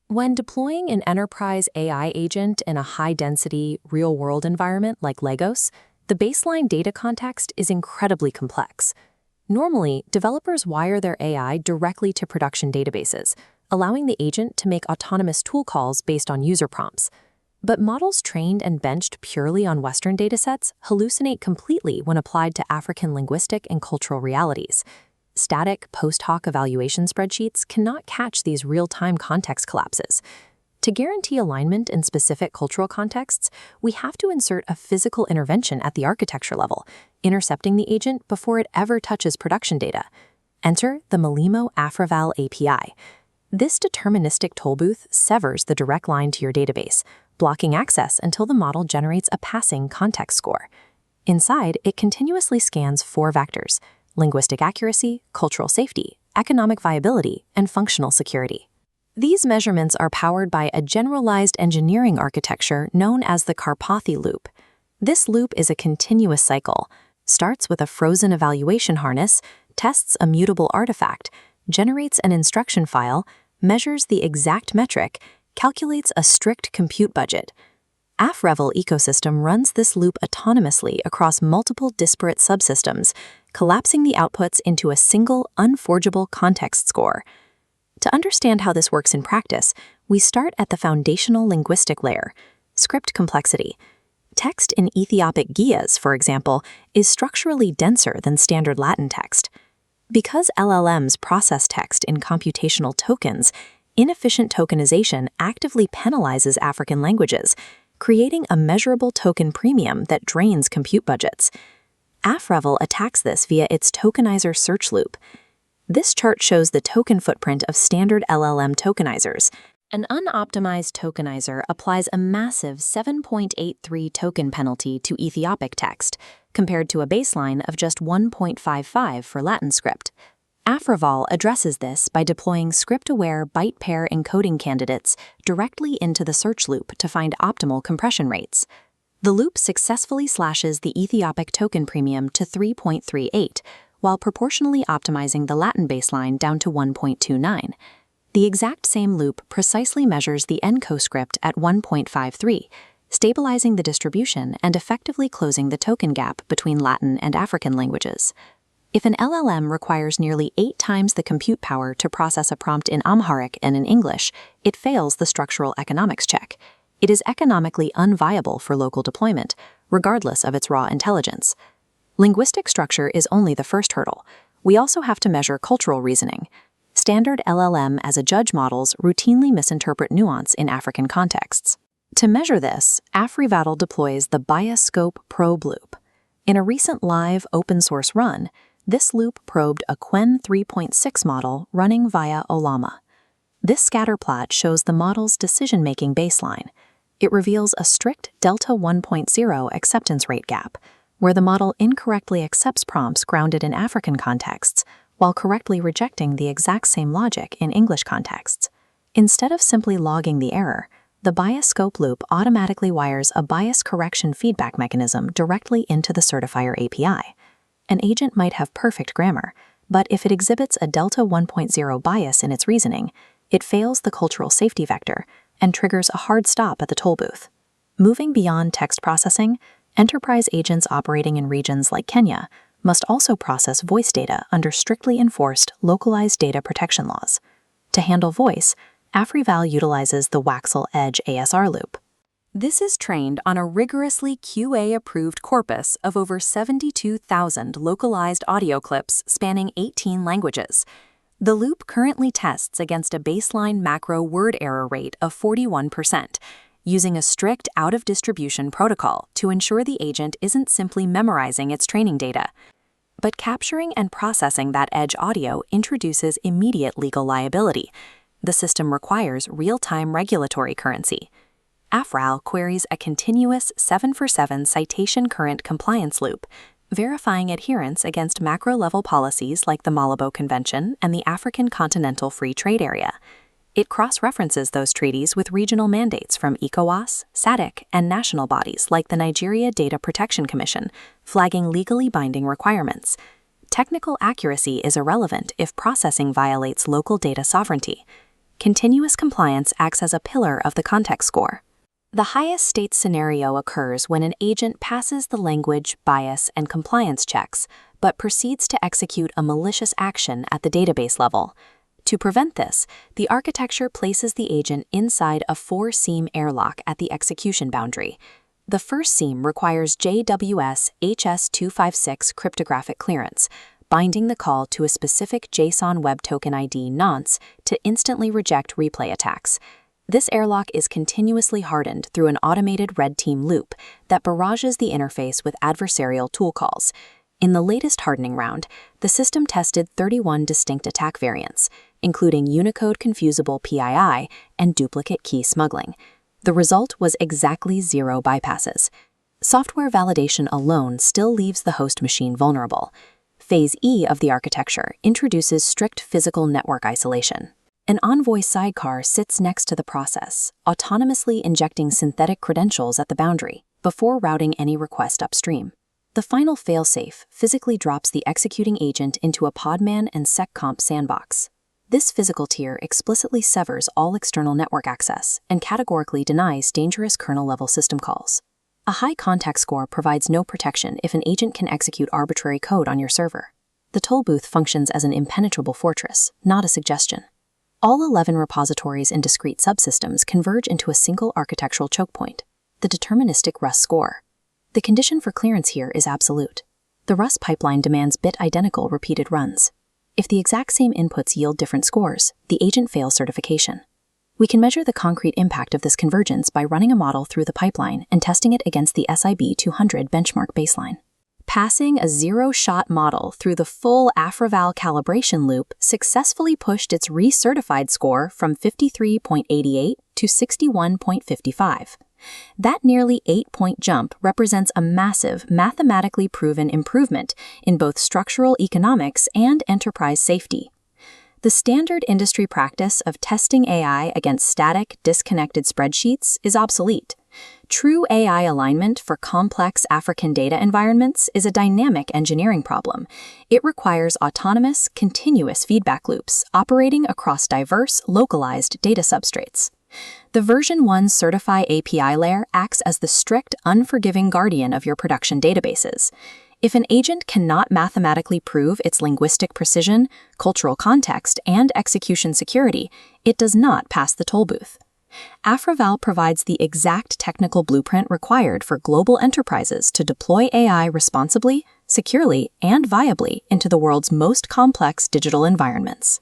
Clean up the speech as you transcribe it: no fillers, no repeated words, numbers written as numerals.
When deploying an enterprise AI agent in a high-density, real-world environment like Lagos, the baseline data context is incredibly complex. Normally, developers wire their AI directly to production databases, allowing the agent to make autonomous tool calls based on user prompts. But models trained and benched purely on Western datasets hallucinate completely when applied to African linguistic and cultural realities. Static, post-hoc evaluation spreadsheets cannot catch these real-time context collapses. To guarantee alignment in specific cultural contexts, we have to insert a physical intervention at the architecture level, intercepting the agent before it ever touches production data. Enter the Milimo AfrEval API. This deterministic tollbooth severs the direct line to your database, blocking access until the model generates a passing context score. Inside, it continuously scans 4 vectors: linguistic accuracy, cultural safety, economic viability, and functional security. These measurements are powered by a generalized engineering architecture known as the Karpathy loop. This loop is a continuous cycle, starts with a frozen evaluation harness, tests a mutable artifact, generates an instruction file, measures the exact metric, calculates a strict compute budget. AfrEval ecosystem runs this loop autonomously across multiple disparate subsystems, collapsing the outputs into a single, unforgeable context score. To understand how this works in practice, we start at the foundational linguistic layer, script complexity. Text in Ethiopic Giyas, for example, is structurally denser than standard Latin text. Because LLMs process text in computational tokens, inefficient tokenization actively penalizes African languages, creating a measurable token premium that drains compute budgets. AfrEval attacks this via its tokenizer search loop. This chart shows the token footprint of standard LLM tokenizers. An unoptimized tokenizer applies a massive 7.83 token penalty to Ethiopic text, compared to a baseline of just 1.55 for Latin script. AfrEval addresses this by deploying script-aware byte pair encoding candidates directly into the search loop to find optimal compression rates. The loop successfully slashes the Ethiopic token premium to 3.38, while proportionally optimizing the Latin baseline down to 1.29. The exact same loop precisely measures the ENCO script at 1.53, stabilizing the distribution and effectively closing the token gap between Latin and African languages. If an LLM requires nearly 8 times the compute power to process a prompt in Amharic and in English, it fails the structural economics check. It is economically unviable for local deployment, regardless of its raw intelligence. Linguistic structure is only the first hurdle. We also have to measure cultural reasoning. Standard LLM as a judge models routinely misinterpret nuance in African contexts. To measure this, AfrEval deploys the Bias Scope Probe loop. In a recent live open-source run, this loop probed a Qwen 3.6 model running via Ollama. This scatter plot shows the model's decision-making baseline. It reveals a strict delta 1.0 acceptance rate gap, where the model incorrectly accepts prompts grounded in African contexts, while correctly rejecting the exact same logic in English contexts. Instead of simply logging the error, the bias scope loop automatically wires a bias correction feedback mechanism directly into the certifier API. An agent might have perfect grammar, but if it exhibits a delta 1.0 bias in its reasoning, it fails the cultural safety vector and triggers a hard stop at the tollbooth. Moving beyond text processing, enterprise agents operating in regions like Kenya must also process voice data under strictly enforced localized data protection laws. To handle voice, AfrEval utilizes the Waxel Edge ASR loop. This is trained on a rigorously QA-approved corpus of over 72,000 localized audio clips spanning 18 languages. The loop currently tests against a baseline macro word error rate of 41%, using a strict out-of-distribution protocol to ensure the agent isn't simply memorizing its training data. But capturing and processing that edge audio introduces immediate legal liability. The system requires real-time regulatory currency. AfrEval queries a continuous 7-for-7 citation current compliance loop, verifying adherence against macro-level policies like the Malabo Convention and the African Continental Free Trade Area. It cross-references those treaties with regional mandates from ECOWAS, SADC, and national bodies like the Nigeria Data Protection Commission, flagging legally binding requirements. Technical accuracy is irrelevant if processing violates local data sovereignty. continuous compliance acts as a pillar of the context score. The highest state scenario occurs when an agent passes the language, bias, and compliance checks, but proceeds to execute a malicious action at the database level. To prevent this, the architecture places the agent inside a 4-seam airlock at the execution boundary. The first seam requires JWS HS256 cryptographic clearance, binding the call to a specific JSON Web Token ID nonce to instantly reject replay attacks. This airlock is continuously hardened through an automated red team loop that barrages the interface with adversarial tool calls. In the latest hardening round, the system tested 31 distinct attack variants, including Unicode confusable PII and duplicate key smuggling. The result was exactly 0 bypasses. Software validation alone still leaves the host machine vulnerable. Phase E of the architecture introduces strict physical network isolation. An Envoy sidecar sits next to the process, autonomously injecting synthetic credentials at the boundary before routing any request upstream. The final failsafe physically drops the executing agent into a Podman and SecComp sandbox. This physical tier explicitly severs all external network access and categorically denies dangerous kernel-level system calls. A high context score provides no protection if an agent can execute arbitrary code on your server. The Tollbooth functions as an impenetrable fortress, not a suggestion. All 11 repositories and discrete subsystems converge into a single architectural choke point, the deterministic Rust score. The condition for clearance here is absolute. The Rust pipeline demands bit-identical repeated runs. If the exact same inputs yield different scores, the agent fails certification. We can measure the concrete impact of this convergence by running a model through the pipeline and testing it against the SIB 200 benchmark baseline. Passing a zero-shot model through the full AfrEval calibration loop successfully pushed its recertified score from 53.88 to 61.55. That nearly 8-point jump represents a massive, mathematically proven improvement in both structural economics and enterprise safety. The standard industry practice of testing AI against static, disconnected spreadsheets is obsolete. True AI alignment for complex African data environments is a dynamic engineering problem. It requires autonomous, continuous feedback loops operating across diverse, localized data substrates. The version 1 Certify API layer acts as the strict, unforgiving guardian of your production databases. If an agent cannot mathematically prove its linguistic precision, cultural context, and execution security, it does not pass the Tollbooth. AfrEval provides the exact technical blueprint required for global enterprises to deploy AI responsibly, securely, and viably into the world's most complex digital environments.